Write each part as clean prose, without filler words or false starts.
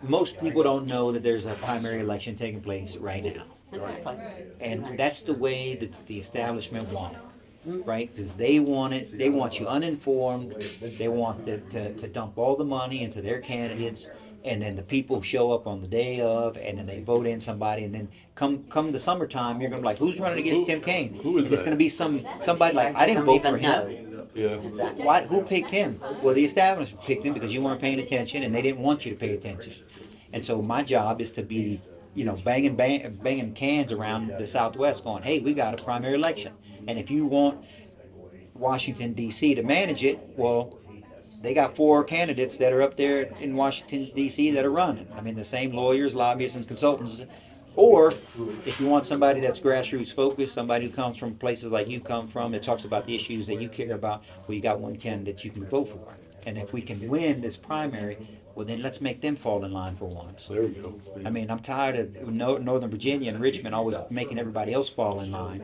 most people don't know that there's a primary election taking place right now. Exactly. And that's the way that the establishment want it, right? Because they want it, they want you uninformed, they want to dump all the money into their candidates, and then the people show up on the day of, and then they vote in somebody, and then come the summertime, you're gonna be like, who's running against Tim Kaine? Who is And it's that? gonna be somebody like, I didn't Don't vote for even him. know. Yeah. Exactly. Why, who picked him? Well, the establishment picked him because you weren't paying attention, and they didn't want you to pay attention. And so my job is to be, banging cans around the Southwest, going, "Hey, we got a primary election, and if you want Washington D.C. to manage it, well, they got 4 candidates that are up there in Washington D.C. that are running. I mean, the same lawyers, lobbyists, and consultants. Or if you want somebody that's grassroots focused, somebody who comes from places like you come from, that talks about the issues that you care about, well, you got one candidate you can vote for. And if we can win this primary, well, then let's make them fall in line for once. There we go. I mean, I'm tired of Northern Virginia and Richmond always making everybody else fall in line.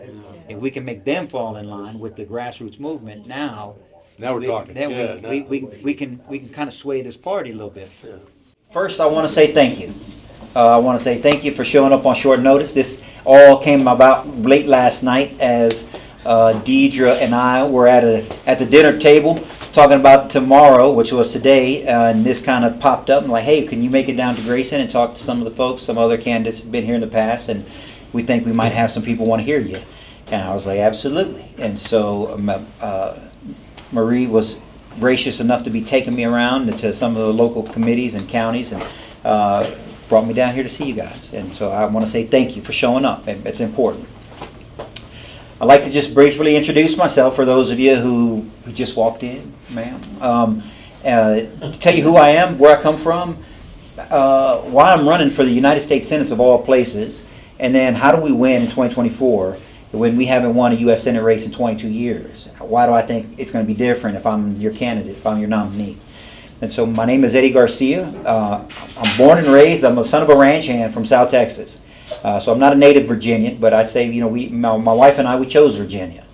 If we can make them fall in line with the grassroots movement now, Now we're talking. then Yeah, we can kind of sway this party a little bit. Yeah. First, I want to say thank you. I want to say thank you for showing up on short notice. This all came about late last night as Deidre and I were at the dinner table talking about tomorrow, which was today, and this kind of popped up and like, hey, can you make it down to Grayson and talk to some of the folks? Some other candidates have been here in the past, and we think we might have some people want to hear you. And I was like, absolutely. And so Marie was gracious enough to be taking me around to some of the local committees and counties, and brought me down here to see you guys. And so I want to say thank you for showing up. It's important. I'd like to just briefly introduce myself for those of you who just walked in, ma'am. To tell you who I am, where I come from, why I'm running for the United States Senate of all places, and then how do we win in 2024 when we haven't won a U.S. Senate race in 22 years? Why do I think it's going to be different if I'm your candidate, if I'm your nominee? And so my name is Eddie Garcia. I'm born and raised. I'm a son of a ranch hand from South Texas. So I'm not a native Virginian, but I'd say, my wife and I, we chose Virginia.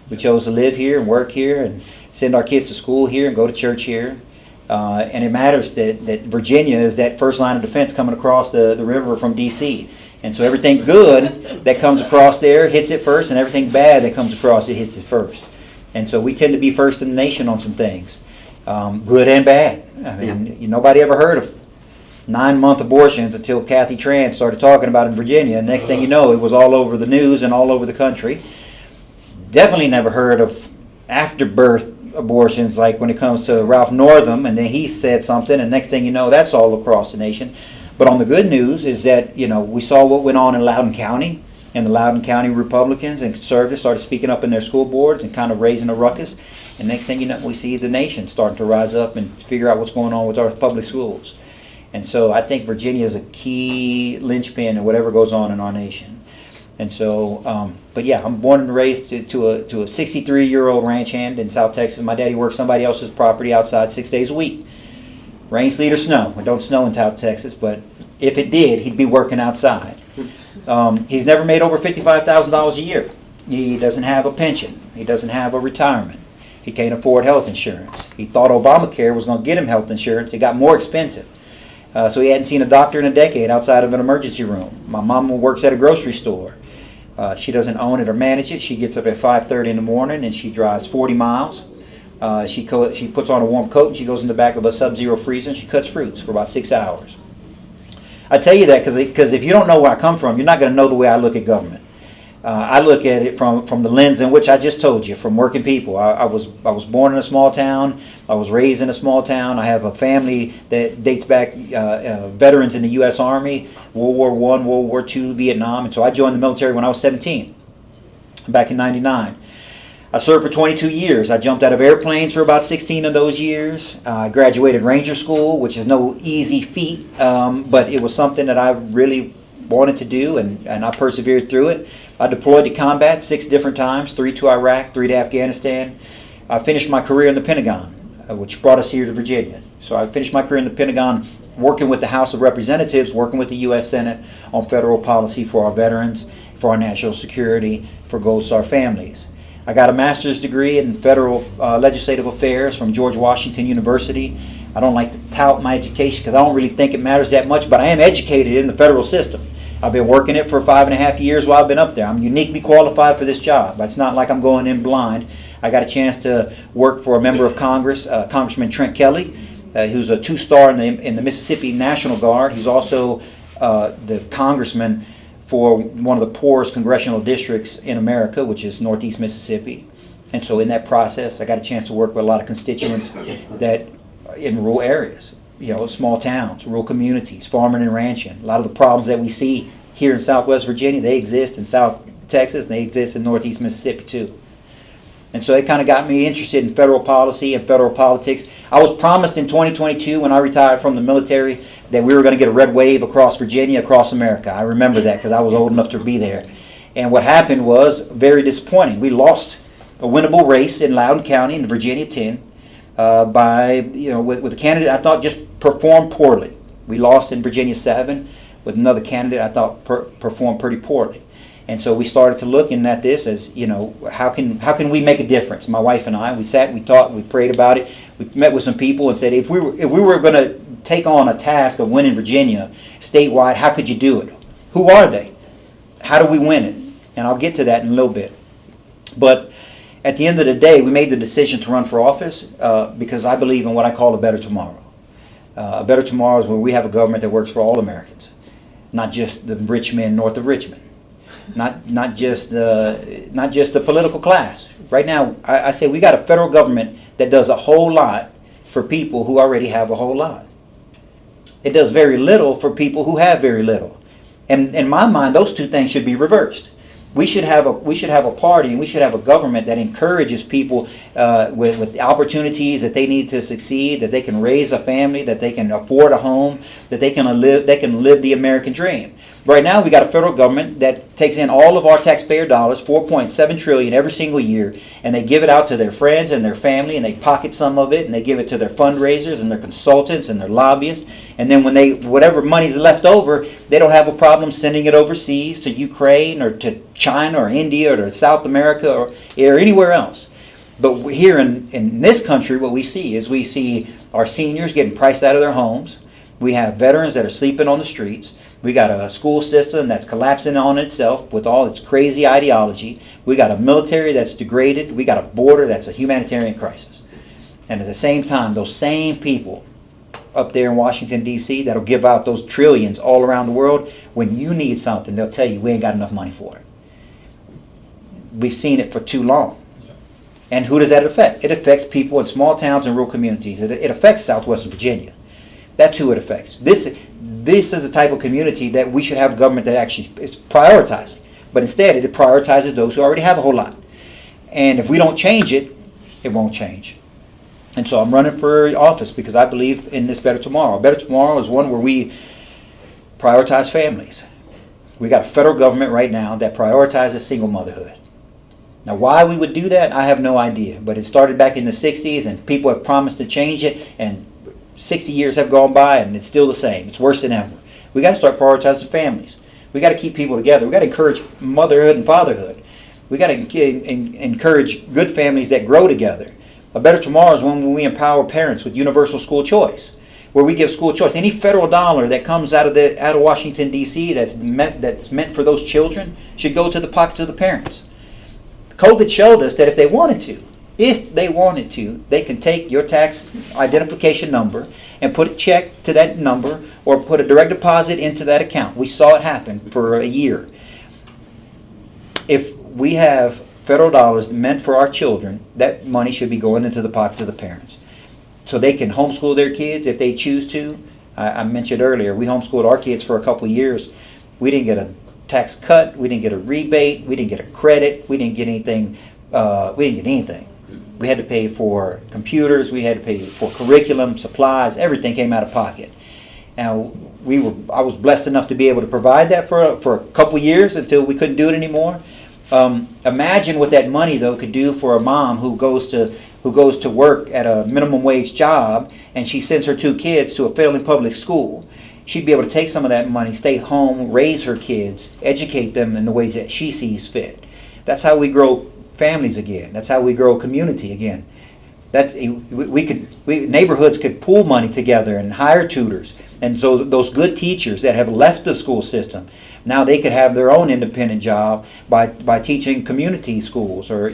We chose to live here and work here and send our kids to school here and go to church here. And it matters that Virginia is that first line of defense coming across the river from D.C. And so everything good that comes across there hits it first, and everything bad that comes across it hits it first. And so we tend to be first in the nation on some things, good and bad. I mean, nobody ever heard of 9-month abortions until Kathy Tran started talking about it in Virginia. And next thing you know, it was all over the news and all over the country. Definitely never heard of afterbirth abortions, like when it comes to Ralph Northam, and then he said something, and next thing you know, that's all across the nation. But on the good news is that, we saw what went on in Loudoun County, and the Loudoun County Republicans and conservatives started speaking up in their school boards and kind of raising a ruckus. And next thing you know, we see the nation starting to rise up and figure out what's going on with our public schools. And so I think Virginia is a key linchpin in whatever goes on in our nation. And so, but yeah, I'm born and raised to a 63-year-old ranch hand in South Texas. My daddy worked somebody else's property outside 6 days a week. Rain, sleet, or snow. It don't snow in South Texas, but if it did, he'd be working outside. He's never made over $55,000 a year. He doesn't have a pension. He doesn't have a retirement. He can't afford health insurance. He thought Obamacare was going to get him health insurance. It got more expensive. So he hadn't seen a doctor in a decade outside of an emergency room. My mom works at a grocery store. She doesn't own it or manage it. She gets up at 5:30 in the morning and she drives 40 miles. She puts on a warm coat and she goes in the back of a Sub-Zero freezer and she cuts fruits for about 6 hours. I tell you that because if you don't know where I come from, you're not going to know the way I look at government. I look at it from the lens in which I just told you, from working people. I was born in a small town. I was raised in a small town. I have a family that dates back, veterans in the U.S. Army, World War I, World War II, Vietnam. And so I joined the military when I was 17, back in '99. I served for 22 years. I jumped out of airplanes for about 16 of those years. I graduated Ranger School, which is no easy feat, but it was something that I really wanted to do, and I persevered through it. I deployed to combat 6 different times, 3 to Iraq, 3 to Afghanistan. I finished my career in the Pentagon, which brought us here to Virginia. So I finished my career in the Pentagon working with the House of Representatives, working with the U.S. Senate on federal policy for our veterans, for our national security, for Gold Star families. I got a master's degree in federal legislative affairs from George Washington University. I don't like the tout my education because I don't really think it matters that much, but I am educated in the federal system. I've been working it for 5.5 years while I've been up there. I'm uniquely qualified for this job. It's not like I'm going in blind. I got a chance to work for a member of Congress, Congressman Trent Kelly, who's a 2-star in the Mississippi National Guard. He's also the congressman for one of the poorest congressional districts in America, which is Northeast Mississippi. And so in that process, I got a chance to work with a lot of constituents that in rural areas, small towns, rural communities, farming and ranching. A lot of the problems that we see here in Southwest Virginia, they exist in South Texas, and they exist in Northeast Mississippi too. And so it kind of got me interested in federal policy and federal politics. I was promised in 2022 when I retired from the military that we were going to get a red wave across Virginia, across America. I remember that because I was old enough to be there. And what happened was very disappointing. We lost a winnable race in Loudoun County in Virginia 10 with a candidate I thought just performed poorly. We lost in Virginia 7 with another candidate I thought performed pretty poorly. And so we started to looking at this as, how can we make a difference? My wife and I, we sat, we talked, we prayed about it. We met with some people and said, if we were going to take on a task of winning Virginia statewide, how could you do it? Who are they? How do we win it? And I'll get to that in a little bit. But at the end of the day, we made the decision to run for office because I believe in what I call a better tomorrow. A better tomorrow is where we have a government that works for all Americans, not just the rich men north of Richmond. Not just the political class. Right now, I say we got a federal government that does a whole lot for people who already have a whole lot. It does very little for people who have very little. And in my mind, those two things should be reversed. We should have a party, and we should have a government that encourages people with the opportunities that they need to succeed, that they can raise a family, that they can afford a home, that they can live the American dream. Right now, we got a federal government that takes in all of our taxpayer dollars, $4.7 trillion every single year, and they give it out to their friends and their family, and they pocket some of it, and they give it to their fundraisers and their consultants and their lobbyists. And then whatever money's left over, they don't have a problem sending it overseas to Ukraine or to China or India or to South America or anywhere else. But here in this country, what we see our seniors getting priced out of their homes. We have veterans that are sleeping on the streets. We got a school system that's collapsing on itself with all its crazy ideology. We got a military that's degraded. We got a border that's a humanitarian crisis. And at the same time, those same people up there in Washington, D.C., that'll give out those trillions all around the world, when you need something, they'll tell you we ain't got enough money for it. We've seen it for too long. And who does that affect? It affects people in small towns and rural communities. It affects Southwestern Virginia. That's who it affects. This is the type of community that we should have a government that actually is prioritizing. But instead, it prioritizes those who already have a whole lot. And if we don't change it, it won't change. And so I'm running for office because I believe in this better tomorrow. A better tomorrow is one where we prioritize families. We got a federal government right now that prioritizes single motherhood. Now, why we would do that, I have no idea. But it started back in the 60s, and people have promised to change it, and 60 years have gone by, and it's still the same. It's worse than ever. We got to start prioritizing families. We got to keep people together. We got to encourage motherhood and fatherhood. We got to encourage good families that grow together. A better tomorrow is when we empower parents with universal school choice, where we give school choice. Any federal dollar that comes out of Washington, D.C. that's meant for those children should go to the pockets of the parents. COVID showed us that if they wanted to, they can take your tax identification number and put a check to that number or put a direct deposit into that account. We saw it happen for a year. If we have federal dollars meant for our children, that money should be going into the pockets of the parents so they can homeschool their kids if they choose to. I mentioned earlier, we homeschooled our kids for a couple of years. We didn't get a tax cut, we didn't get a rebate, we didn't get a credit, we didn't get anything. We had to pay for computers, we had to pay for curriculum, supplies, everything came out of pocket. Now, I was blessed enough to be able to provide that for a couple years until we couldn't do it anymore. Imagine what that money, though, could do for a mom who goes to work at a minimum wage job and she sends her 2 kids to a failing public school. She'd be able to take some of that money, stay home, raise her kids, educate them in the ways that she sees fit. That's how we grow families again. That's how we grow community again. Neighborhoods could pool money together and hire tutors, and so those good teachers that have left the school system, now they could have their own independent job by teaching community schools, or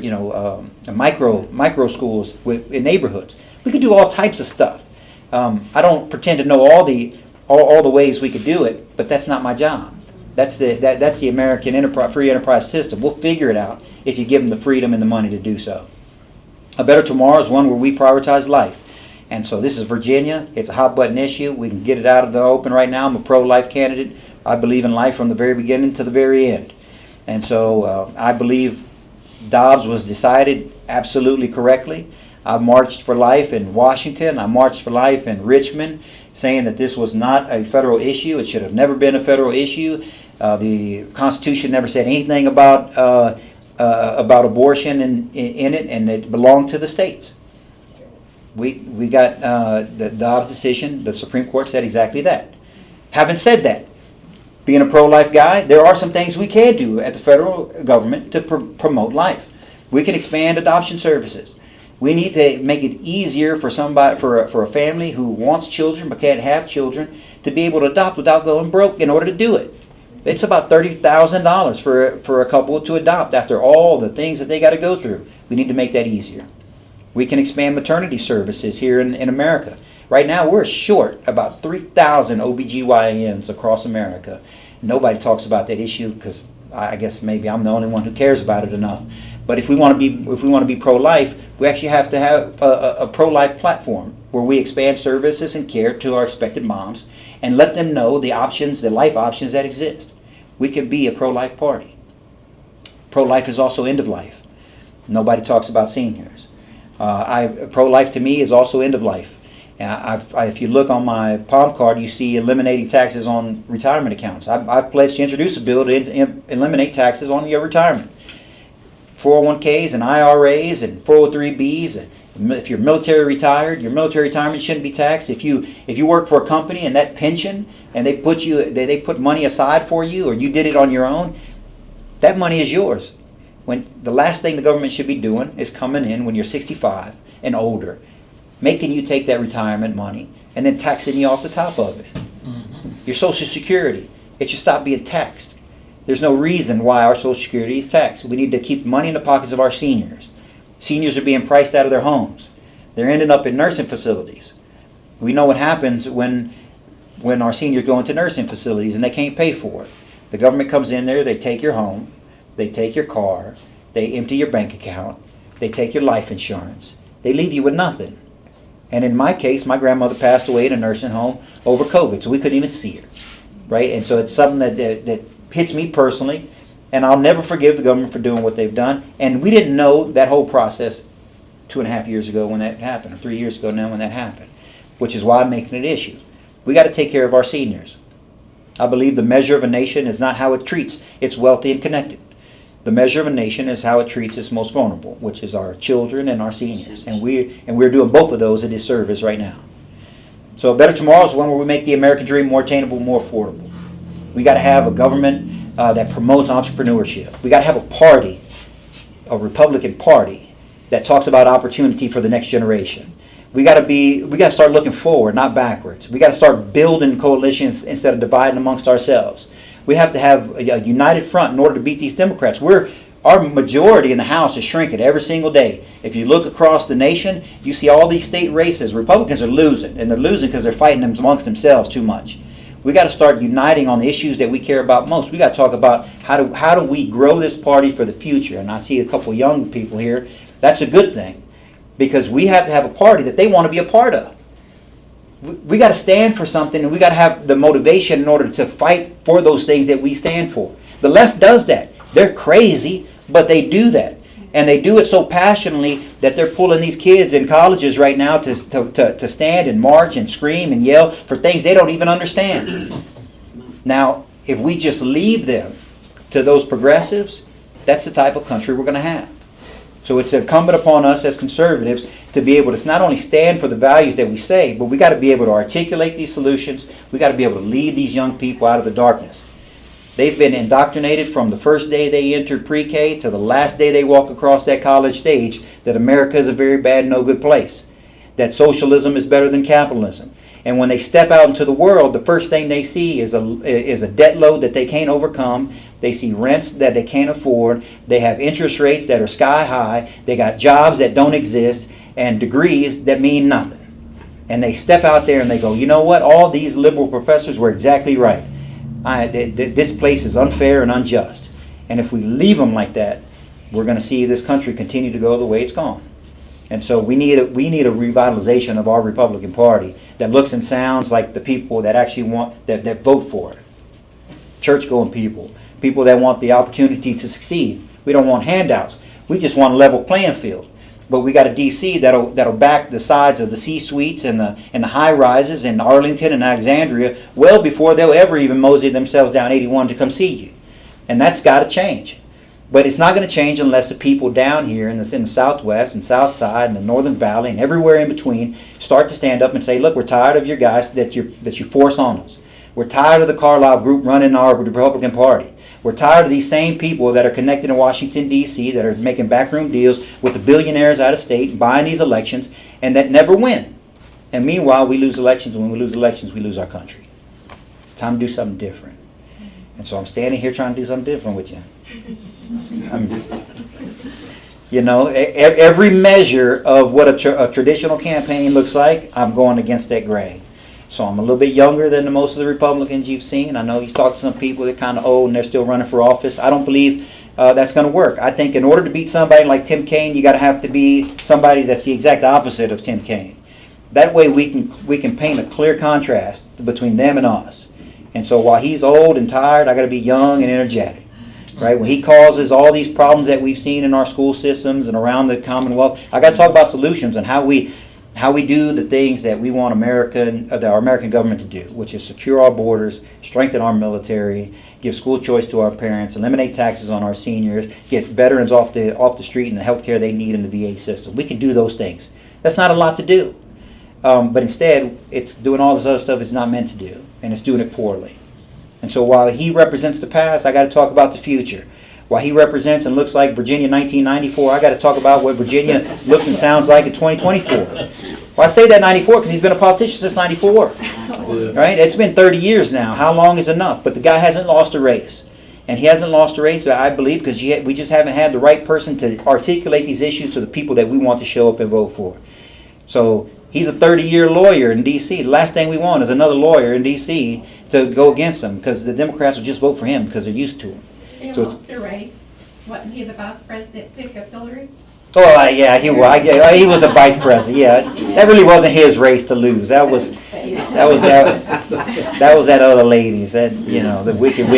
micro schools in neighborhoods. We could do all types of stuff. I don't pretend to know all the ways we could do it, but that's not my job. That's the American free enterprise system. We'll figure it out if you give them the freedom and the money to do so. A better tomorrow is one where we prioritize life. And so this is Virginia. It's a hot button issue. We can get it out of the open right now. I'm a pro-life candidate. I believe in life from the very beginning to the very end. And so I believe Dobbs was decided absolutely correctly. I marched for life in Washington. I marched for life in Richmond, saying that this was not a federal issue. It should have never been a federal issue. The Constitution never said anything about abortion in it, and it belonged to the states. We got the Dobbs decision. The Supreme Court said exactly that. Having said that, being a pro-life guy, there are some things we can do at the federal government to promote life. We can expand adoption services. We need to make it easier for somebody, for a family who wants children but can't have children, to be able to adopt without going broke in order to do it. It's about $30,000 for a couple to adopt after all the things that they got to go through. We need to make that easier. We can expand maternity services here in America. Right now we're short about 3,000 OBGYNs across America. Nobody talks about that issue because I guess maybe I'm the only one who cares about it enough. But if we want to be pro-life, we actually have to have a pro-life platform where we expand services and care to our expected moms and let them know the options, the life options that exist. We can be a pro-life party. Pro-life is also end of life. Nobody talks about seniors. Pro-life to me is also end of life. If you look on my palm card, you see eliminating taxes on retirement accounts. I've pledged to introduce a bill to eliminate taxes on your retirement. 401ks and IRAs and 403bs. If you're military retired, your military retirement shouldn't be taxed. If you work for a company and that pension, and they put money aside for you, or you did it on your own, that money is yours. When the last thing the government should be doing is coming in when you're 65 and older, making you take that retirement money and then taxing you off the top of it. Mm-hmm. Your Social Security, it should stop being taxed. There's no reason why our Social Security is taxed. We need to keep money in the pockets of our seniors. Seniors are being priced out of their homes. They're ending up in nursing facilities. We know what happens when our seniors go into nursing facilities and they can't pay for it. The government comes in there, they take your home, they take your car, they empty your bank account, they take your life insurance, they leave you with nothing. And in my case, my grandmother passed away in a nursing home over COVID, so we couldn't even see her, right? And so it's something that hits me personally, and I'll never forgive the government for doing what they've done. And we didn't know that whole process 2.5 years ago when that happened, or 3 years ago now when that happened, which is why I'm making it an issue. We got to take care of our seniors. I believe the measure of a nation is not how it treats its wealthy and connected. The measure of a nation is how it treats its most vulnerable, which is our children and our seniors. And we're doing both of those a disservice right now. So a better tomorrow is one where we make the American dream more attainable, more affordable. We got to have a government that promotes entrepreneurship. We got to have a party, a Republican Party, that talks about opportunity for the next generation. We got to start looking forward, not backwards. We got to start building coalitions instead of dividing amongst ourselves. We have to have a united front in order to beat these Democrats. Our majority in the House is shrinking every single day. If you look across the nation, you see all these state races. Republicans are losing, and they're losing because they're fighting amongst themselves too much. We got to start uniting on the issues that we care about most. We got to talk about how do we grow this party for the future. And I see a couple young people here. That's a good thing, because we have to have a party that they want to be a part of. We got to stand for something, and we got to have the motivation in order to fight for those things that we stand for. The left does that. They're crazy, but they do that. And they do it so passionately that they're pulling these kids in colleges right now to stand and march and scream and yell for things they don't even understand. Now, if we just leave them to those progressives, that's the type of country we're going to have. So it's incumbent upon us as conservatives to be able to not only stand for the values that we say, but we got to be able to articulate these solutions. We got to be able to lead these young people out of the darkness. They've been indoctrinated from the first day they entered pre-K to the last day they walk across that college stage that America is a very bad, no good place, that socialism is better than capitalism. And when they step out into the world, the first thing they see is a debt load that they can't overcome. They see rents that they can't afford. They have interest rates that are sky high. They got jobs that don't exist and degrees that mean nothing. And they step out there and they go, you know what? All these liberal professors were exactly right. This place is unfair and unjust. And if we leave them like that, we're going to see this country continue to go the way it's gone. And so we need a revitalization of our Republican Party that looks and sounds like the people that actually want, that vote for it. Church-going people that want the opportunity to succeed. We don't want handouts. We just want a level playing field. But we got a DC that'll back the sides of the C-suites and the high-rises in Arlington and Alexandria well before they'll ever even mosey themselves down 81 to come see you. And that's got to change. But it's not going to change unless the people down here in the Southwest and South Side and the Northern Valley and everywhere in between start to stand up and say, look, we're tired of your guys that you force on us. We're tired of the Carlisle group running our Republican Party. We're tired of these same people that are connected in Washington, D.C., that are making backroom deals with the billionaires out of state, buying these elections, and that never win. And meanwhile, we lose elections. When we lose elections, we lose our country. It's time to do something different. And so I'm standing here trying to do something different with you. Every measure of what a traditional campaign looks like, I'm going against that grain. So I'm a little bit younger than most of the Republicans you've seen. I know he's talked to some people that are kind of old and they're still running for office. I don't believe that's going to work. I think in order to beat somebody like Tim Kaine, you got to have to be somebody that's the exact opposite of Tim Kaine. That way we can paint a clear contrast between them and us. And so while he's old and tired, I got to be young and energetic. Right? When he causes all these problems that we've seen in our school systems and around the Commonwealth, I got to talk about solutions and how we do the things that we want our American government to do, which is secure our borders, strengthen our military, give school choice to our parents, eliminate taxes on our seniors, get veterans off the street and the health care they need in the VA system. We can do those things. That's not a lot to do. But instead, it's doing all this other stuff it's not meant to do, and it's doing it poorly. And so while he represents the past, I got to talk about the future. While he represents and looks like Virginia 1994, I got to talk about what Virginia looks and sounds like in 2024. Well, I say that 94 because he's been a politician since 94. Right? It's been 30 years now. How long is enough? But the guy hasn't lost a race. And he hasn't lost a race, I believe, because we just haven't had the right person to articulate these issues to the people that we want to show up and vote for. So he's a 30-year lawyer in D.C. The last thing we want is another lawyer in D.C. to go against him because the Democrats will just vote for him because they're used to him. He lost a race. Wasn't he the vice president pick of Hillary? Oh, yeah, he was the vice president. Yeah, that really wasn't his race to lose. That was that other lady's. That the wicked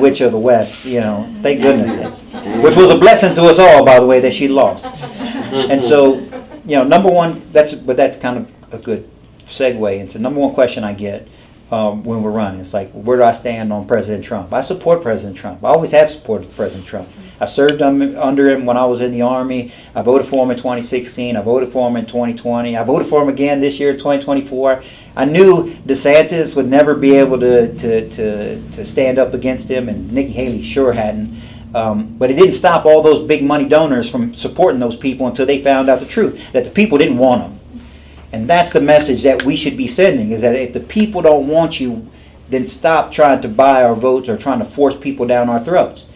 witch of the West. Thank goodness, which was a blessing to us all, by the way, that she lost. And so, number one, that's kind of a good segue into number one question I get. When we're running, it's like, where do I stand on President Trump? I support President Trump. I always have supported President Trump. I served under him when I was in the Army. I voted for him in 2016. I voted for him in 2020. I voted for him again this year, 2024. I knew DeSantis would never be able to stand up against him, and Nikki Haley sure hadn't. But it didn't stop all those big money donors from supporting those people until they found out the truth, that the people didn't want them. And that's the message that we should be sending, is that if the people don't want you, then stop trying to buy our votes or trying to force people down our throats.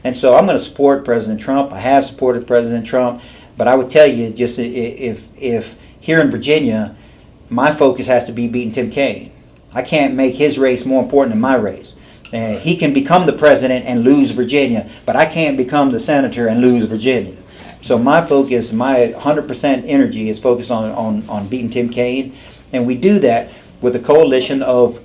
And so I'm going to support President Trump. I have supported President Trump. But I would tell you, just if here in Virginia, my focus has to be beating Tim Kaine. I can't make his race more important than my race. He can become the president and lose Virginia, but I can't become the senator and lose Virginia. So my focus, my 100% energy is focused on beating Tim Kaine. And we do that with a coalition of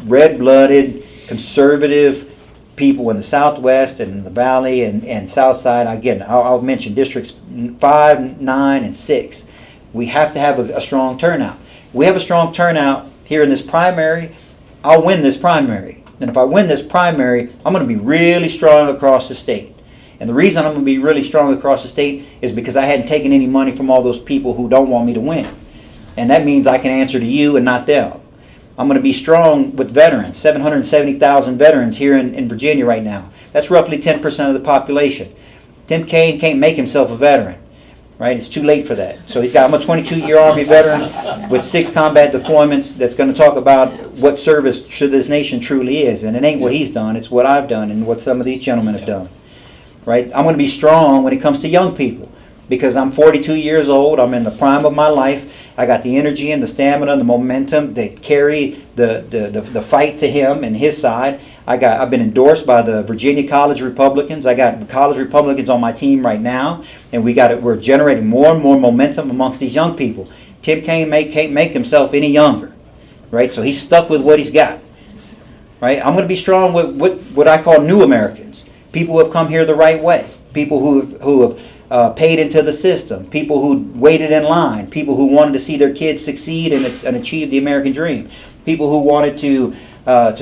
red-blooded, conservative people in the Southwest and the Valley and South Side. Again, I'll mention districts 5, 9, and 6. We have to have a strong turnout. We have a strong turnout here in this primary. I'll win this primary. And if I win this primary, I'm going to be really strong across the state. And the reason I'm going to be really strong across the state is because I hadn't taken any money from all those people who don't want me to win. And that means I can answer to you and not them. I'm going to be strong with veterans, 770,000 veterans here in Virginia right now. That's roughly 10% of the population. Tim Kaine can't make himself a veteran, right? It's too late for that. So I'm a 22-year Army veteran with 6 combat deployments that's going to talk about what service to this nation truly is. And it ain't what he's done, it's what I've done and what some of these gentlemen have done, right? I'm going to be strong when it comes to young people because I'm 42 years old. I'm in the prime of my life. I got the energy and the stamina and the momentum that carry the fight to him and his side. I've been endorsed by the Virginia College Republicans. I got college Republicans on my team right now, and we're generating more and more momentum amongst these young people. Tim Kaine can't make himself any younger, right? So he's stuck with what he's got, right? I'm going to be strong with what I call new Americans, people who have come here the right way, people who have paid into the system, people who waited in line, people who wanted to see their kids succeed and achieve the American dream, people who wanted to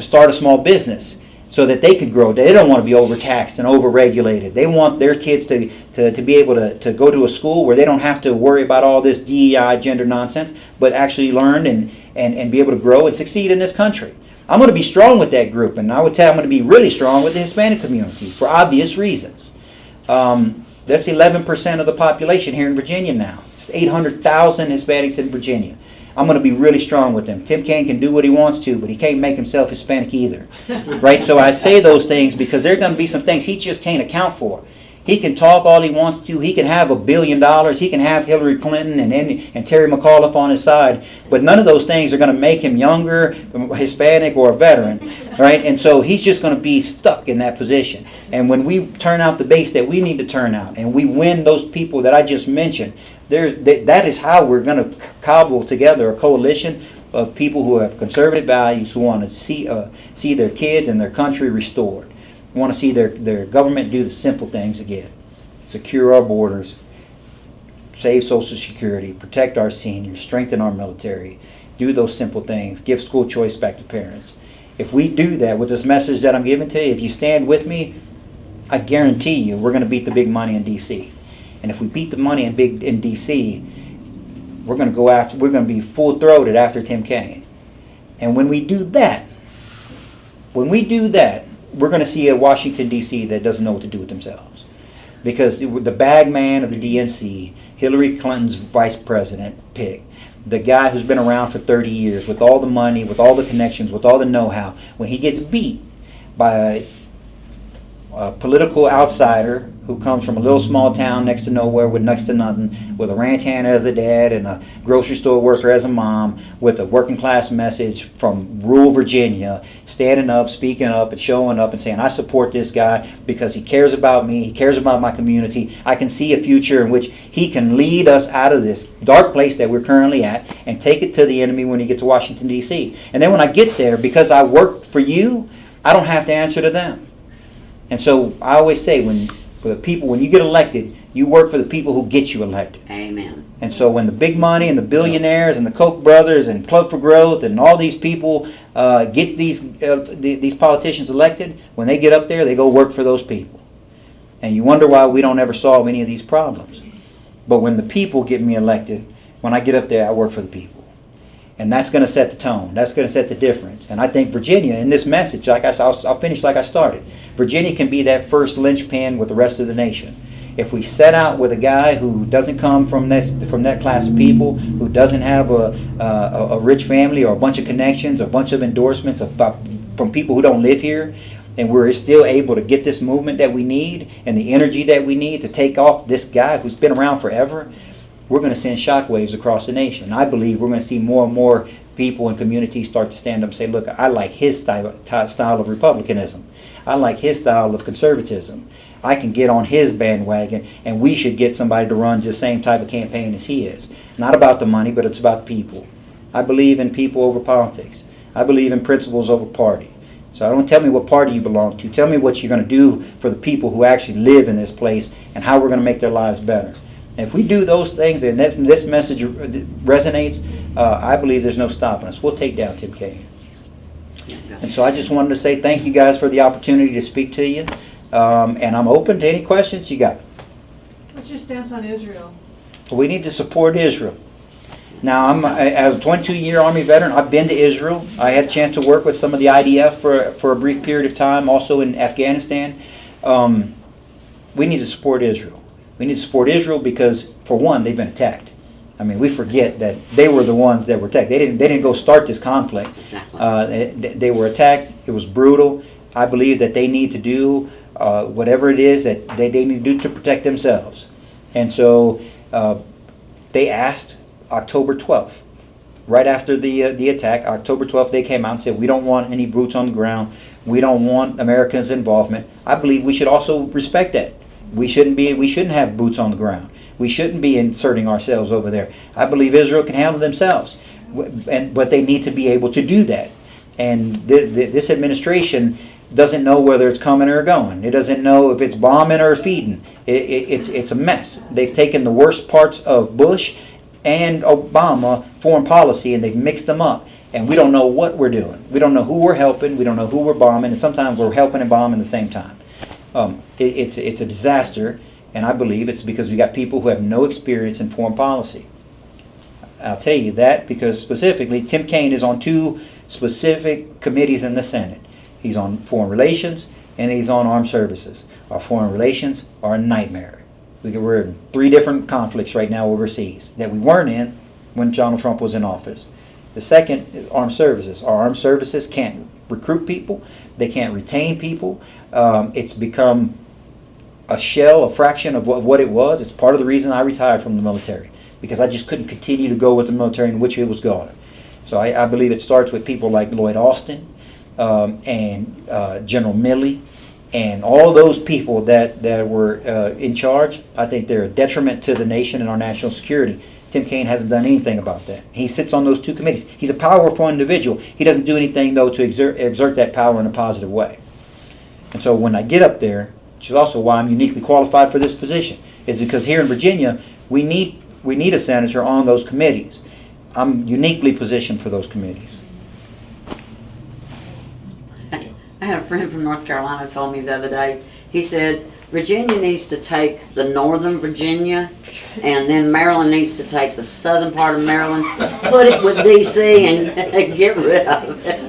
start a small business so that they could grow. They don't want to be overtaxed and overregulated. They want their kids to be able to go to a school where they don't have to worry about all this DEI gender nonsense, but actually learn and be able to grow and succeed in this country. I'm going to be strong with that group, and I would tell I'm going to be really strong with the Hispanic community for obvious reasons. That's 11% of the population here in Virginia now. It's 800,000 Hispanics in Virginia. I'm going to be really strong with them. Tim Kaine can do what he wants to, but he can't make himself Hispanic either. Right? So I say those things because there are going to be some things he just can't account for. He can talk all he wants to. He can have $1 billion. He can have Hillary Clinton and Terry McAuliffe on his side. But none of those things are going to make him younger, Hispanic, or a veteran. Right? And so he's just going to be stuck in that position. And when we turn out the base that we need to turn out, and we win those people that I just mentioned, that is how we're going to cobble together a coalition of people who have conservative values, who want to see their kids and their country restored. Want to see their government do the simple things again. Secure our borders, save Social Security, protect our seniors, strengthen our military, do those simple things, give school choice back to parents. If we do that with this message that I'm giving to you, if you stand with me, I guarantee you we're going to beat the big money in D.C. And if we beat the money in D.C., we're going to be full-throated after Tim Kaine. And when we do that, we're going to see a Washington, D.C. that doesn't know what to do with themselves. Because the bag man of the DNC, Hillary Clinton's vice president pick, the guy who's been around for 30 years with all the money, with all the connections, with all the know-how, when he gets beat by a political outsider who comes from a little small town next to nowhere with next to nothing, with a ranch hand as a dad and a grocery store worker as a mom, with a working class message from rural Virginia, standing up, speaking up, and showing up and saying, I support this guy because he cares about me, he cares about my community. I can see a future in which he can lead us out of this dark place that we're currently at and take it to the enemy when he gets to Washington, D.C. And then when I get there, because I worked for you, I don't have to answer to them. And so I always say, when you get elected, you work for the people who get you elected. Amen. And so when the big money and the billionaires and the Koch brothers and Club for Growth and all these people get these politicians elected, when they get up there, they go work for those people. And you wonder why we don't ever solve any of these problems. But when the people get me elected, when I get up there, I work for the people. And that's going to set the tone. That's going to set the difference. And I think Virginia, in this message, I'll finish like I started. Virginia can be that first linchpin with the rest of the nation. If we set out with a guy who doesn't come from that class of people, who doesn't have a rich family or a bunch of connections, a bunch of endorsements from people who don't live here, and we're still able to get this movement that we need and the energy that we need to take off this guy who's been around forever, we're going to send shockwaves across the nation. I believe we're going to see more and more people and communities start to stand up and say, look, I like his style of republicanism. I like his style of conservatism. I can get on his bandwagon, and we should get somebody to run the same type of campaign as he is. Not about the money, but it's about the people. I believe in people over politics. I believe in principles over party. So don't tell me what party you belong to. Tell me what you're going to do for the people who actually live in this place and how we're going to make their lives better. And if we do those things and this message resonates, I believe there's no stopping us. We'll take down Tim Kaine. And so I just wanted to say thank you guys for the opportunity to speak to you. And I'm open to any questions you got. What's your stance on Israel? We need to support Israel. Now, as a 22-year Army veteran, I've been to Israel. I had a chance to work with some of the IDF for a brief period of time, also in Afghanistan. We need to support Israel. We need to support Israel because, for one, they've been attacked. I mean, we forget that they were the ones that were attacked. They didn't go start this conflict. Exactly. They were attacked. It was brutal. I believe that they need to do whatever it is that they need to do to protect themselves. And so they asked October 12th, right after the attack, October 12th, they came out and said, we don't want any boots on the ground. We don't want Americans' involvement. I believe we should also respect that. We shouldn't have boots on the ground. We shouldn't be inserting ourselves over there. I believe Israel can handle themselves, but they need to be able to do that. And this administration doesn't know whether it's coming or going. It doesn't know if it's bombing or feeding. It's a mess. They've taken the worst parts of Bush and Obama foreign policy and they've mixed them up. And we don't know what we're doing. We don't know who we're helping. We don't know who we're bombing. And sometimes we're helping and bombing at the same time. It's a disaster. And I believe it's because we got people who have no experience in foreign policy. I'll tell you that because specifically Tim Kaine is on two specific committees in the Senate. He's on Foreign Relations and he's on Armed Services. Our foreign relations are a nightmare. We're in 3 different conflicts right now overseas that we weren't in when Donald Trump was in office. The second is Armed Services. Our Armed Services can't recruit people. They can't retain people. It's become a shell, a fraction of what it was. It's part of the reason I retired from the military because I just couldn't continue to go with the military in which it was going. So I believe it starts with people like Lloyd Austin and General Milley and all those people that were in charge. I think they're a detriment to the nation and our national security. Tim Kaine hasn't done anything about that. He sits on those 2 committees. He's a powerful individual. He doesn't do anything, though, to exert that power in a positive way. And so when I get up there, which is also why I'm uniquely qualified for this position, is because here in Virginia, we need a senator on those committees. I'm uniquely positioned for those committees. I had a friend from North Carolina told me the other day, he said, Virginia needs to take the northern Virginia, and then Maryland needs to take the southern part of Maryland, put it with D.C., and get rid of it.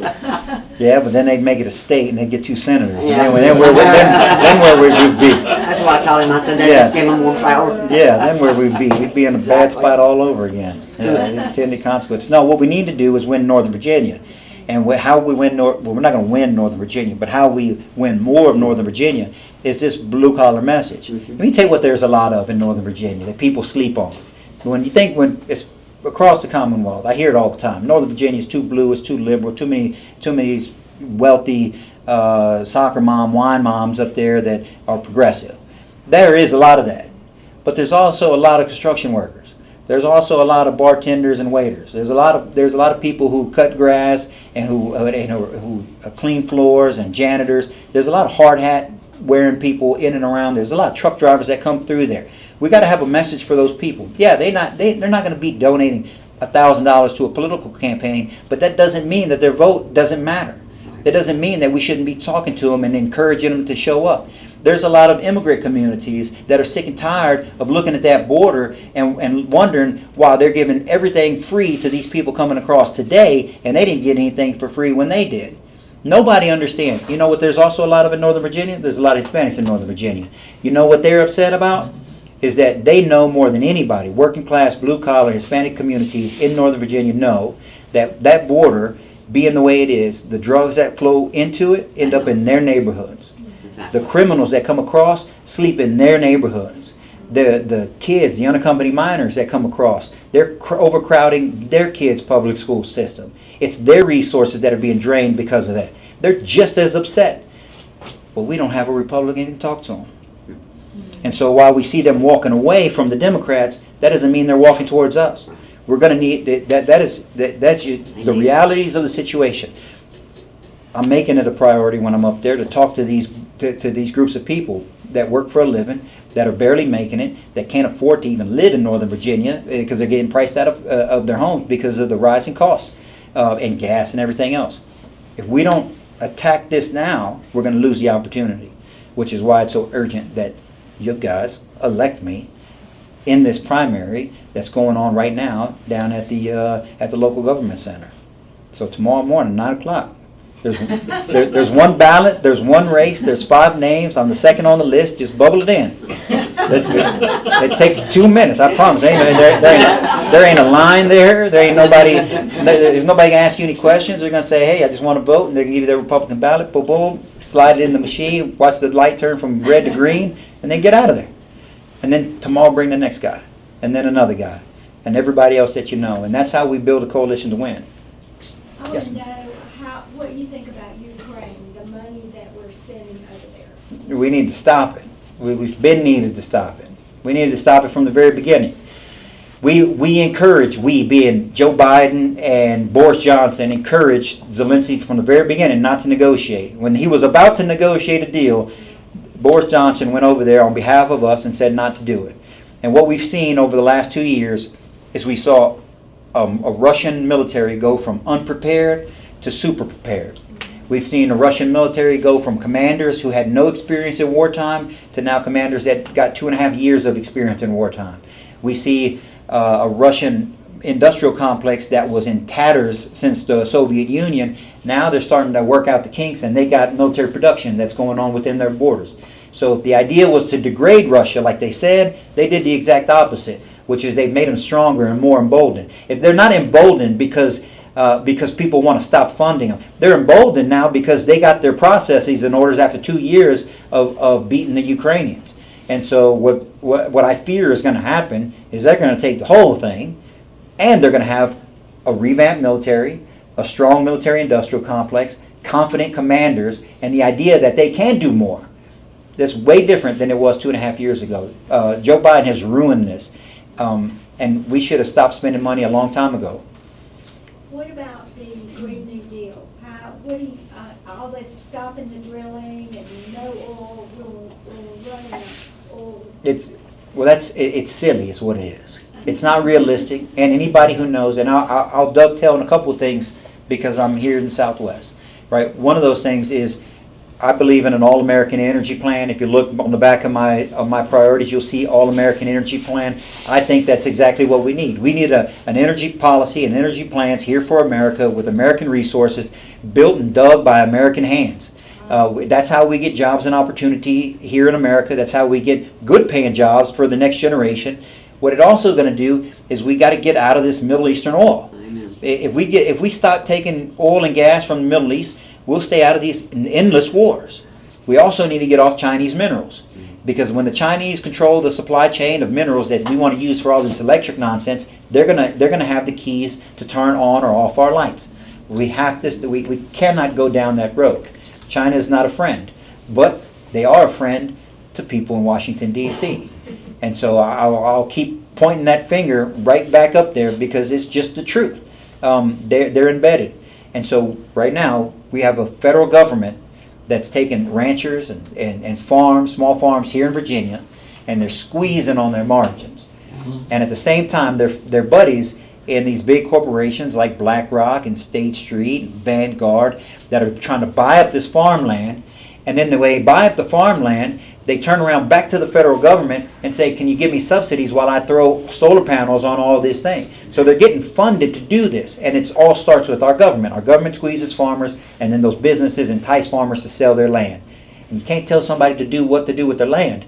Yeah, but then they'd make it a state, and they'd get 2 senators. Yeah. And then where would we be? That's why I told him, I said, that Yeah. just give them more power. Yeah, then where we'd be? We'd be in a bad Exactly. spot all over again. Intended consequence. No, what we need to do is win Northern Virginia. And how we win, well, we're not going to win Northern Virginia, but how we win more of Northern Virginia is this blue-collar message. Let me tell you what there's a lot of in Northern Virginia that people sleep on. When it's across the Commonwealth, I hear it all the time. Northern Virginia is too blue, it's too liberal, too many wealthy soccer mom, wine moms up there that are progressive. There is a lot of that. But there's also a lot of construction workers. There's also a lot of bartenders and waiters. There's a lot of people who cut grass and who clean floors and janitors. There's a lot of hard hat wearing people in and around. There's a lot of truck drivers that come through there. We got to have a message for those people. Yeah, they're not going to be donating $1,000 to a political campaign, but that doesn't mean that their vote doesn't matter. That doesn't mean that we shouldn't be talking to them and encouraging them to show up. There's a lot of immigrant communities that are sick and tired of looking at that border and wondering why they're giving everything free to these people coming across today and they didn't get anything for free when they did. Nobody understands. You know what there's also a lot of in Northern Virginia? There's a lot of Hispanics in Northern Virginia. You know what they're upset about? Is that they know more than anybody, working class, blue collar, Hispanic communities in Northern Virginia know that that border being the way it is, the drugs that flow into it end up in their neighborhoods. Exactly. The criminals that come across sleep in their neighborhoods. The kids, the unaccompanied minors that come across, they're overcrowding their kids' public school system. It's their resources that are being drained because of that. They're just as upset. But we don't have a Republican to talk to them. And so while we see them walking away from the Democrats, that doesn't mean they're walking towards us. We're going to need that's the realities of the situation. I'm making it a priority when I'm up there to talk to these groups of people that work for a living, that are barely making it, that can't afford to even live in Northern Virginia because they're getting priced out of their homes because of the rising costs and gas and everything else. If we don't attack this now, we're going to lose the opportunity, which is why it's so urgent that you guys elect me in this primary that's going on right now down at the local government center. So tomorrow morning, 9 o'clock. There's one ballot, there's one race, there's 5 names. I'm the second on the list. Just bubble it in. It takes 2 minutes, I promise. There ain't a line there. There's nobody gonna ask you any questions. They're gonna say, hey, I just want to vote, and they can give you their Republican ballot. Boom, boom, slide it in the machine, watch the light turn from red to green, and then get out of there. And then tomorrow bring the next guy, and then another guy, and everybody else that you know. And that's how we build a coalition to win. I want Yes, to ma'am. know what you think about Ukraine, the money that we're sending over there. We need to stop it. We've been needed to stop it. We needed to stop it from the very beginning. We encourage, we being Joe Biden and Boris Johnson, encouraged Zelensky from the very beginning not to negotiate. When he was about to negotiate a deal, Boris Johnson went over there on behalf of us and said not to do it. And what we've seen over the last 2 years is we saw a Russian military go from unprepared to super prepared. We've seen the Russian military go from commanders who had no experience in wartime to now commanders that got 2.5 years of experience in wartime. We see a Russian industrial complex that was in tatters since the Soviet Union. Now they're starting to work out the kinks, and they got military production that's going on within their borders. So if the idea was to degrade Russia, like they said, they did the exact opposite, which is they've made them stronger and more emboldened. If they're not emboldened because people want to stop funding them, they're emboldened now because they got their processes in orders after 2 years of beating the Ukrainians. And so what I fear is going to happen is they're going to take the whole thing, and they're going to have a revamped military, a strong military industrial complex, confident commanders, and the idea that they can do more. That's way different than it was 2.5 years ago. Joe Biden has ruined this, and we should have stopped spending money a long time ago. What about the Green New Deal? What do you, all this stopping the drilling and no oil, we'll run out of oil? It's silly is what it is. It's not realistic, and anybody who knows, and I'll dovetail on a couple of things because I'm here in the Southwest, right? One of those things is I believe in an all-American energy plan. If you look on the back of my priorities, you'll see all-American energy plan. I think that's exactly what we need. We need an energy policy and energy plans here for America with American resources built and dug by American hands. That's how we get jobs and opportunity here in America. That's how we get good-paying jobs for the next generation. What it's also going to do is we got to get out of this Middle Eastern oil. Amen. If we stop taking oil and gas from the Middle East, we'll stay out of these endless wars. We also need to get off Chinese minerals, because when the Chinese control the supply chain of minerals that we want to use for all this electric nonsense, they're gonna have the keys to turn on or off our lights. We cannot go down that road. China is not a friend, but they are a friend to people in Washington, D.C. And so I'll keep pointing that finger right back up there because it's just the truth. They're embedded. And so right now we have a federal government that's taking ranchers and farms, small farms here in Virginia, and they're squeezing on their margins. And at the same time, their buddies in these big corporations like BlackRock and State Street and Vanguard that are trying to buy up this farmland. And then the way they buy up the farmland, they turn around back to the federal government and say, can you give me subsidies while I throw solar panels on all this thing? So they're getting funded to do this. And it all starts with our government. Our government squeezes farmers, and then those businesses entice farmers to sell their land. And you can't tell somebody to do what to do with their land.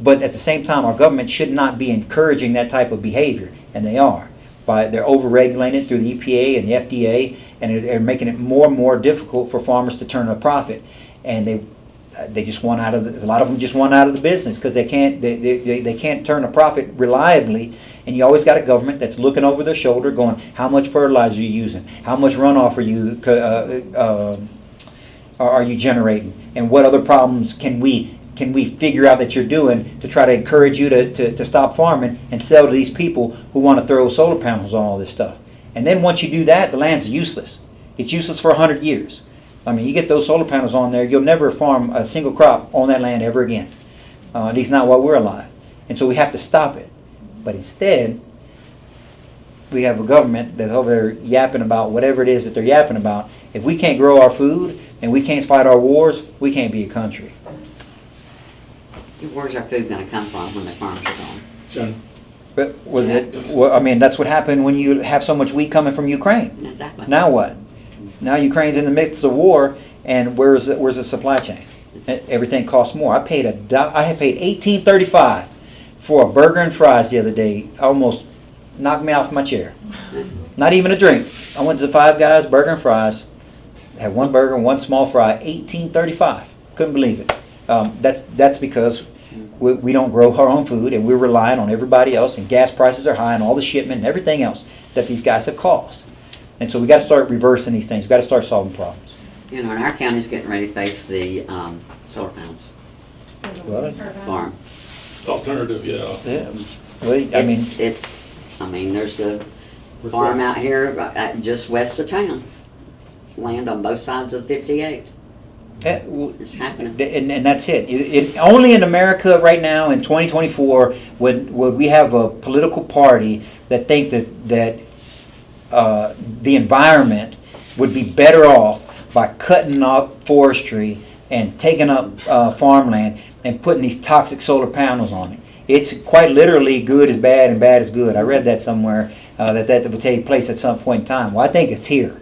But at the same time, our government should not be encouraging that type of behavior. And they are. They're over-regulating it through the EPA and the FDA, and they're making it more and more difficult for farmers to turn a profit. And they just want out of a lot of them just want out of the business because they can't turn a profit reliably. And you always got a government that's looking over their shoulder, going, how much fertilizer are you using? How much runoff are you generating? And what other problems can we figure out that you're doing to try to encourage you to stop farming and sell to these people who want to throw solar panels on all this stuff? And then once you do that, the land's useless. It's useless for 100 years. I mean, you get those solar panels on there, you'll never farm a single crop on that land ever again. At least not while we're alive. And so we have to stop it. But instead, we have a government that's over there yapping about whatever it is that they're yapping about. If we can't grow our food and we can't fight our wars, we can't be a country. Where's our food going to come from when the farms are gone? John, But was it? Well, I mean, that's what happened when you have so much wheat coming from Ukraine. Exactly. Now what? Now Ukraine's in the midst of war, and where's the supply chain? Everything costs more. I had paid $18.35 for a burger and fries the other day. Almost knocked me off my chair. Not even a drink. I went to Five Guys, burger and fries. Had one burger and one small fry. $18.35. Couldn't believe it. That's because we don't grow our own food, and we're relying on everybody else, and gas prices are high, and all the shipment and everything else that these guys have caused. And so we got to start reversing these things. We got to start solving problems. You know, and our county's getting ready to face the solar panels Well, farm. Alternative, yeah. Yeah. Well, I mean, I mean, there's a farm out here just west of town. Land on both sides of 58. It's happening. and that's it. Only in America right now in 2024 would we have a political party that think that the environment would be better off by cutting up forestry and taking up farmland and putting these toxic solar panels on it. It's quite literally good is bad and bad is good. I read that somewhere that would take place at some point in time. Well, I think it's here,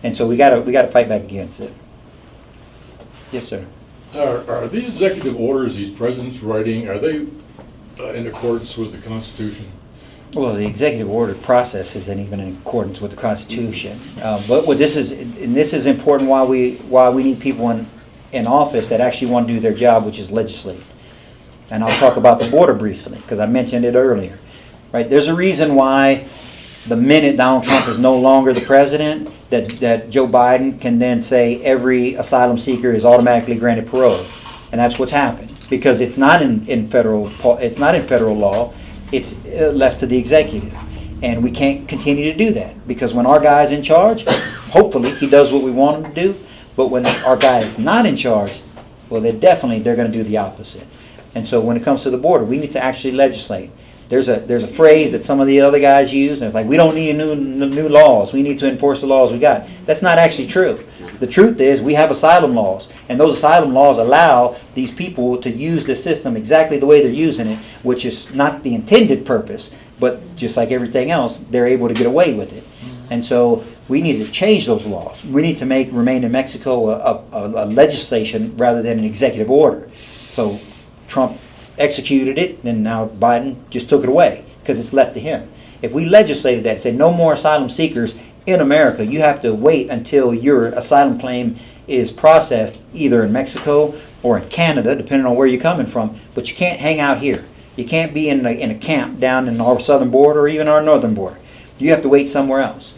and so we gotta fight back against it. Yes, sir. Are these executive orders these president's writing, are they in accordance with the Constitution? Well, the executive order process isn't even in accordance with the Constitution. But what this is important why we need people in office that actually want to do their job, which is legislate. And I'll talk about the border briefly because I mentioned it earlier. Right? There's a reason why the minute Donald Trump is no longer the president, that Joe Biden can then say every asylum seeker is automatically granted parole, and that's what's happened because it's not in federal law. It's left to the executive, and we can't continue to do that because when our guy's in charge, hopefully he does what we want him to do. But when our guy is not in charge, well, they're going to do the opposite. And so when it comes to the border, we need to actually legislate. There's a phrase that some of the other guys use, and it's like, we don't need new laws. We need to enforce the laws we got. That's not actually true. The truth is we have asylum laws, and those asylum laws allow these people to use the system exactly the way they're using it, which is not the intended purpose, but just like everything else, they're able to get away with it. And so we need to change those laws. We need to make Remain in Mexico a legislation rather than an executive order. So Trump executed it, and now Biden just took it away because it's left to him. If we legislated that and said no more asylum seekers in America, you have to wait until your asylum claim is processed either in Mexico or in Canada, depending on where you're coming from, but you can't hang out here. You can't be in a camp down in our southern border or even our northern border. You have to wait somewhere else.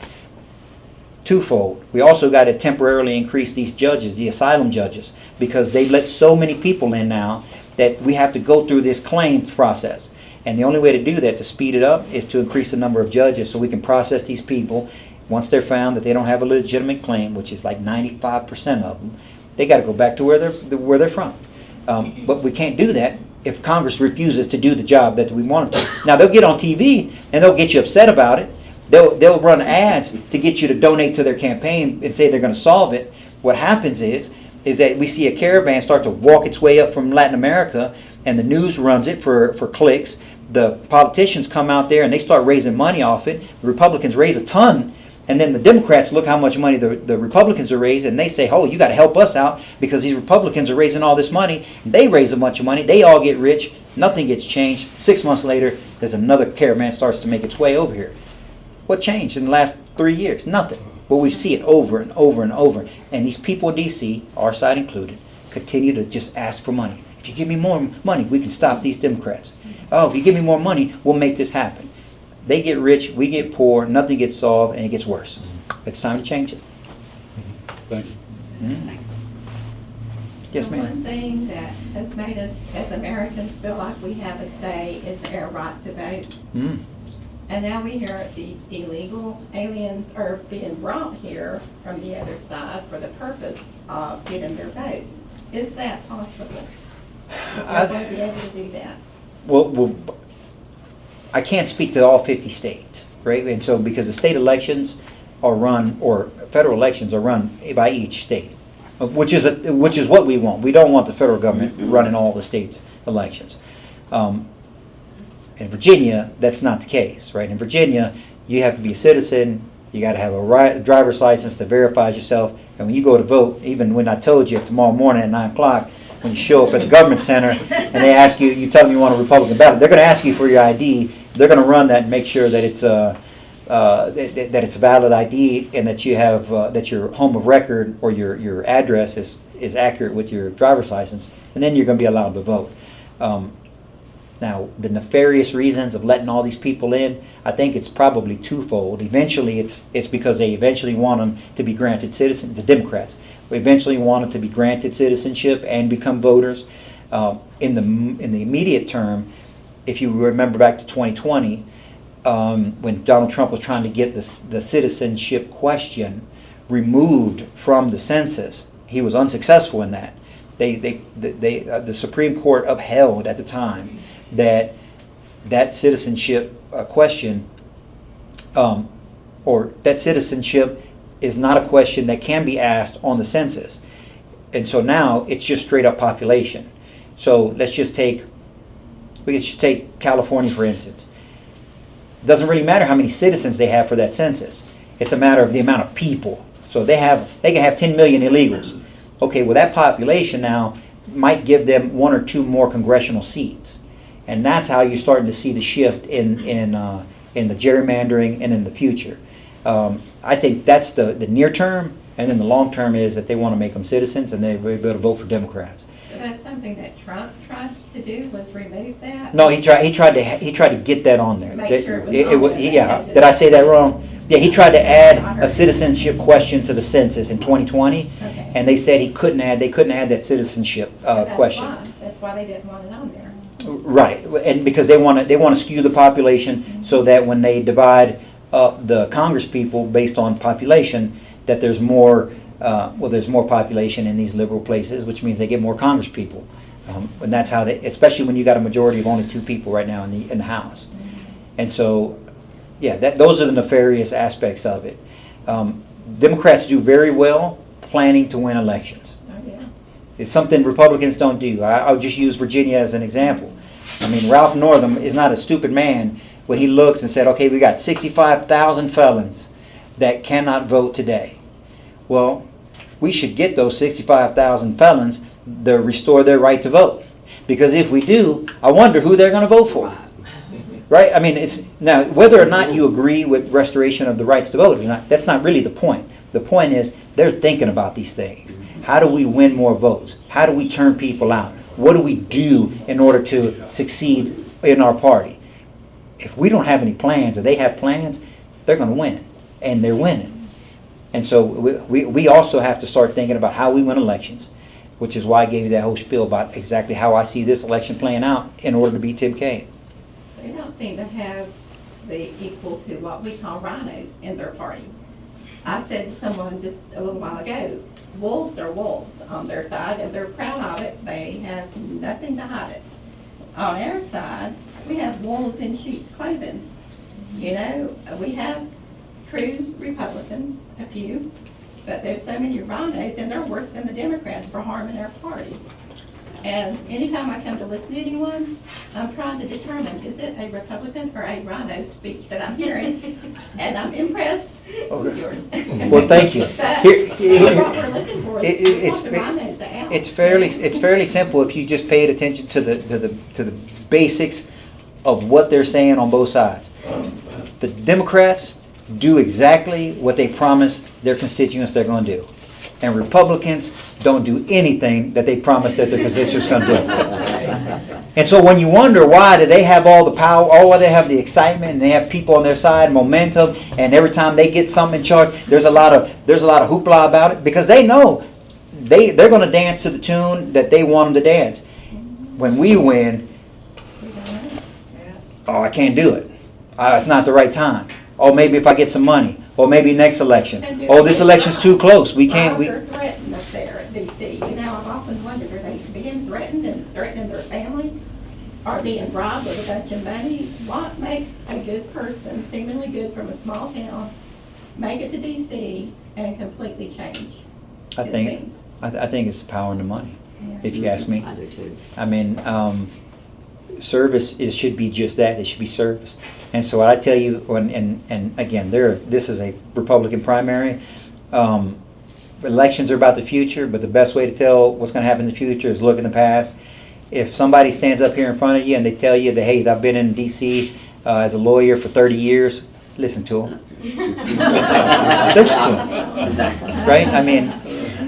Twofold. We also got to temporarily increase these judges, the asylum judges, because they've let so many people in now that we have to go through this claims process. And the only way to do that, to speed it up, is to increase the number of judges so we can process these people. Once they're found that they don't have a legitimate claim, which is like 95% of them, they got to go back to where they're from. But we can't do that if Congress refuses to do the job that we want them to. Now, they'll get on TV and they'll get you upset about it. They'll run ads to get you to donate to their campaign and say they're going to solve it. What happens is that we see a caravan start to walk its way up from Latin America, and the news runs it for clicks. The politicians come out there and they start raising money off it. The Republicans raise a ton, and then the Democrats look how much money the Republicans are raising, and they say, oh, you got to help us out because these Republicans are raising all this money. They raise a bunch of money. They all get rich. Nothing gets changed. 6 months later, there's another caravan starts to make its way over here. What changed in the last 3 years? Nothing. But we see it over and over and over. And these people in D.C., our side included, continue to just ask for money. If you give me more money, we can stop these Democrats. Oh, if you give me more money, we'll make this happen. They get rich, we get poor, nothing gets solved, and it gets worse. It's time to change it. Thank you. Mm-hmm. Yes, ma'am. One thing that has made us, as Americans, feel like we have a say is our right to vote. Mm. And now we hear these illegal aliens are being brought here from the other side for the purpose of getting their votes. Is that possible? Will they be able to do that? Well, I can't speak to all 50 states, right? And so because the state elections are run, or federal elections are run by each state, which is what we want. We don't want the federal government running all the states' elections. In Virginia, that's not the case, right? In Virginia, you have to be a citizen, you got to have a driver's license that verifies yourself, and when you go to vote, even when I told you tomorrow morning at 9 o'clock, when you show up at the government center and they ask you, you tell them you want a Republican ballot, they're going to ask you for your ID. They're going to run that and make sure that it's that it's a valid ID and that you have that your home of record or your address is accurate with your driver's license, and then you're going to be allowed to vote. Now, the nefarious reasons of letting all these people in, I think it's probably twofold. Eventually, it's because they eventually want them to be granted citizenship. The Democrats eventually want them to be granted citizenship and become voters. In the immediate term, if you remember back to 2020, when Donald Trump was trying to get the citizenship question removed from the census, he was unsuccessful in that. The Supreme Court upheld at the time that citizenship question or that citizenship is not a question that can be asked on the census. And so now it's just straight up population. So we could just take California for instance. It doesn't really matter how many citizens they have for that census. It's a matter of the amount of people. So they can have 10 million illegals. Okay, well that population now might give them 1 or 2 more congressional seats. And that's how you're starting to see the shift in the gerrymandering and in the future. I think that's the near term, and then the long term is that they want to make them citizens and they'll be able to vote for Democrats. So that's something that Trump tried to do, was remove that? No, he tried to get that on there. Make sure it was on there. Yeah, did I say that wrong? Yeah, he tried to add a citizenship question to the census in 2020, Okay. and they said they couldn't add that citizenship question. That's why they didn't want it on there. Right, and because they want to skew the population so that when they divide up the Congress people based on population, that there's more population in these liberal places, which means they get more Congress people, and that's how they, especially when you got a majority of only 2 people right now in the House, and so yeah, those are the nefarious aspects of it. Democrats do very well planning to win elections. It's something Republicans don't do. I'll just use Virginia as an example. I mean, Ralph Northam is not a stupid man when he looks and said, okay, we got 65,000 felons that cannot vote today. Well, we should get those 65,000 felons to restore their right to vote. Because if we do, I wonder who they're going to vote for. Right? I mean, it's now whether or not you agree with restoration of the rights to vote or not, that's not really the point. The point is they're thinking about these things. How do we win more votes? How do we turn people out? What do we do in order to succeed in our party? If we don't have any plans and they have plans, they're going to win. And they're winning. And so we also have to start thinking about how we win elections, which is why I gave you that whole spiel about exactly how I see this election playing out in order to beat Tim Kaine. They don't seem to have the equal to what we call rhinos in their party. I said to someone just a little while ago, wolves are wolves on their side, and they're proud of it. They have nothing to hide it. On our side, we have wolves in sheep's clothing. You know, we have true Republicans, a few, but there's so many rhinos, and they're worse than the Democrats for harming our party. And anytime I come to listen to anyone, I'm trying to determine, is it a Republican or a rhino speech that I'm hearing? And I'm impressed with yours. Well, thank you. But what we're looking for is we want the rhinos out. It's fairly simple if you just paid attention to the basics of what they're saying on both sides. The Democrats do exactly what they promise their constituents they're going to do. And Republicans don't do anything that they promise that their constituents are going to do. And so when you wonder why do they have all the power, why they have the excitement, and they have people on their side, momentum, and every time they get something in charge, there's a lot of hoopla about it, because they know they're going to dance to the tune that they want them to dance. When we win, oh, I can't do it. It's not the right time. Oh, maybe if I get some money. Or maybe next election. Oh, this election's too close. We can't. They're threatened up there at D.C. You know, I've often wondered, are they being threatened and threatening their family? Or being robbed with a bunch of money? What makes a good person, seemingly good from a small town, make it to D.C. and completely change? I think it's the power and the money. Yeah. If you ask me. I do too. I mean, service should be just that. It should be service. And so I tell you, and again, this is a Republican primary. Elections are about the future, but the best way to tell what's going to happen in the future is look in the past. If somebody stands up here in front of you and they tell you that, hey, I've been in D.C. As a lawyer for 30 years, listen to them. Listen to them. Exactly. Right? I mean,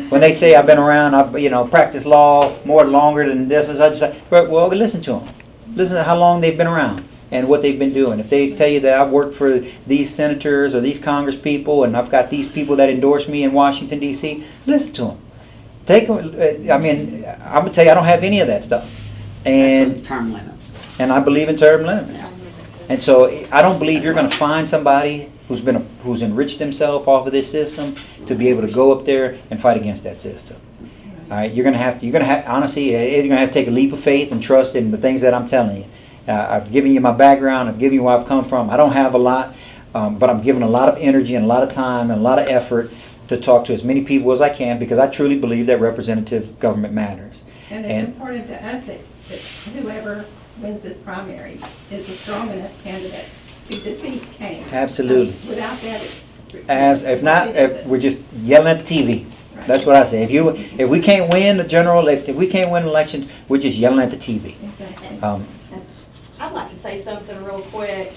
when they say I've been around, I've practiced law longer than this and such, well, listen to them. Listen to how long they've been around and what they've been doing. If they tell you that I've worked for these senators or these Congress people and I've got these people that endorse me in Washington, D.C., listen to them. I'm going to tell you, I don't have any of that stuff. That's with term limits. And I believe in term limits. Yeah. And so I don't believe you're going to find somebody who's enriched himself off of this system to be able to go up there and fight against that system. All right, you're going to have honestly, you're going to have to take a leap of faith and trust in the things that I'm telling you. I've given you my background. I've given you where I've come from. I don't have a lot, but I'm giving a lot of energy and a lot of time and a lot of effort to talk to as many people as I can, because I truly believe that representative government matters. And it's important to us that whoever wins this primary is a strong enough candidate to defeat Kane. Absolutely. Without that, If not, we're just yelling at the TV. Right. That's what I say. If we can't win the general, if we can't win elections, we're just yelling at the TV. Exactly. I'd like to say something real quick.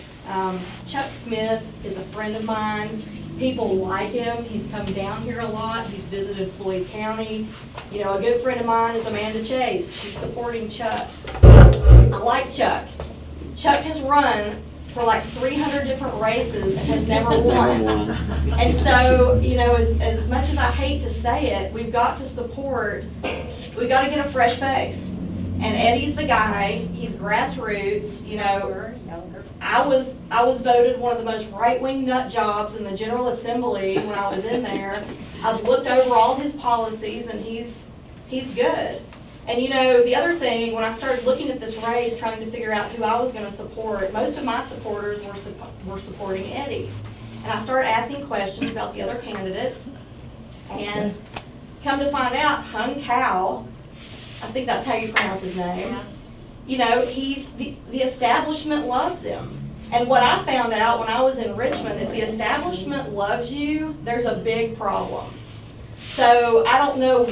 Chuck Smith is a friend of mine. People like him. He's come down here a lot. He's visited Floyd County. A good friend of mine is Amanda Chase. She's supporting Chuck. I like Chuck. Chuck has run for like 300 different races and has never won. And so, as much as I hate to say it, we've got to get a fresh face. And Eddie's the guy. He's grassroots. I was voted one of the most right-wing nut jobs in the General Assembly when I was in there. I've looked over all his policies, and he's good. And the other thing, when I started looking at this race, trying to figure out who I was going to support, most of my supporters were supporting Eddie. And I started asking questions about the other candidates, and come to find out, Hun Cow, I think that's how you pronounce his name. He's the establishment loves him. And what I found out when I was in Richmond, if the establishment loves you, there's a big problem. So I don't know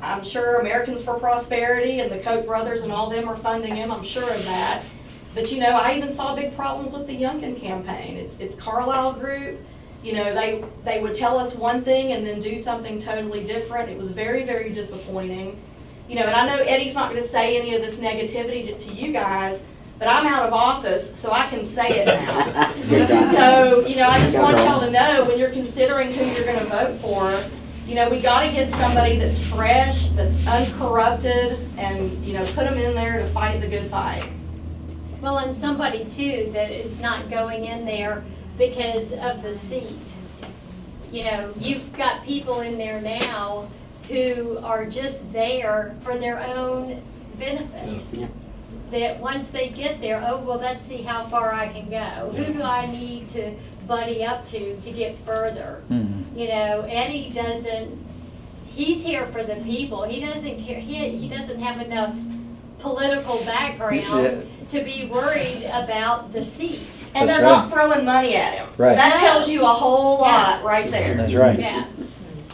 I'm sure Americans for Prosperity and the Koch brothers and all them are funding him. I'm sure of that. But I even saw big problems with the Youngkin campaign. It's Carlisle Group. They would tell us one thing and then do something totally different. It was very, very disappointing. And I know Eddie's not going to say any of this negativity to you guys, but I'm out of office, so I can say it now. So, I just want y'all to know, when you're considering who you're going to vote for, we got to get somebody that's fresh, that's uncorrupted, and, put them in there to fight the good fight. Well, and somebody too that is not going in there because of the seat. You've got people in there now who are just there for their own benefit. Yeah. That once they get there, let's see how far I can go. Who do I need to buddy up to get further? Mm-hmm. Eddie he's here for the people. He doesn't care, he doesn't have enough political background to be worried about the seat. And That's they're right. not throwing money at him. Right. So that No. tells you a whole lot right there. That's right. Yeah.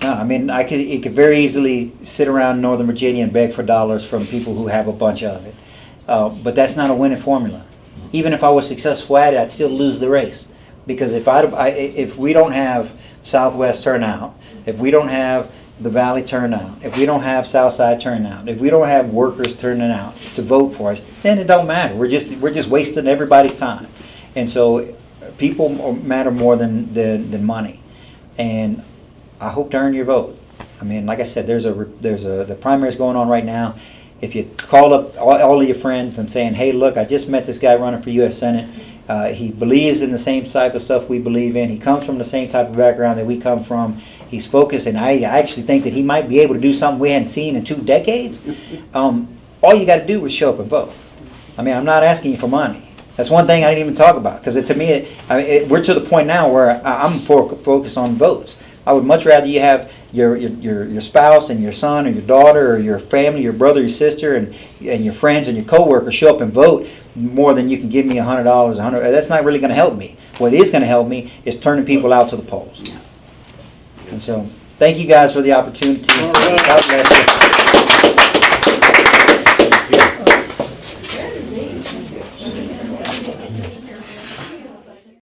No, it could very easily sit around Northern Virginia and beg for dollars from people who have a bunch of it. But that's not a winning formula. Even if I was successful at it, I'd still lose the race. Because if we don't have Southwest turnout, if we don't have the Valley turnout, if we don't have Southside turnout, if we don't have workers turning out to vote for us, then it don't matter. We're just wasting everybody's time. And so people matter more than money. And I hope to earn your vote. Like I said, the primary's going on right now. If you call up all of your friends and saying, hey, look, I just met this guy running for U.S. Senate. He believes in the same type of stuff we believe in. He comes from the same type of background that we come from. He's focused, and I actually think that he might be able to do something we hadn't seen in 2 decades. All you got to do is show up and vote. I'm not asking you for money. That's one thing I didn't even talk about, because to me, we're to the point now where I'm focused on votes. I would much rather you have your spouse and your son or your daughter or your family, your brother, your sister, and your friends and your coworkers show up and vote more than you can give me $100. That's not really going to help me. What is going to help me is turning people out to the polls. And so, thank you guys for the opportunity. All right. God bless you.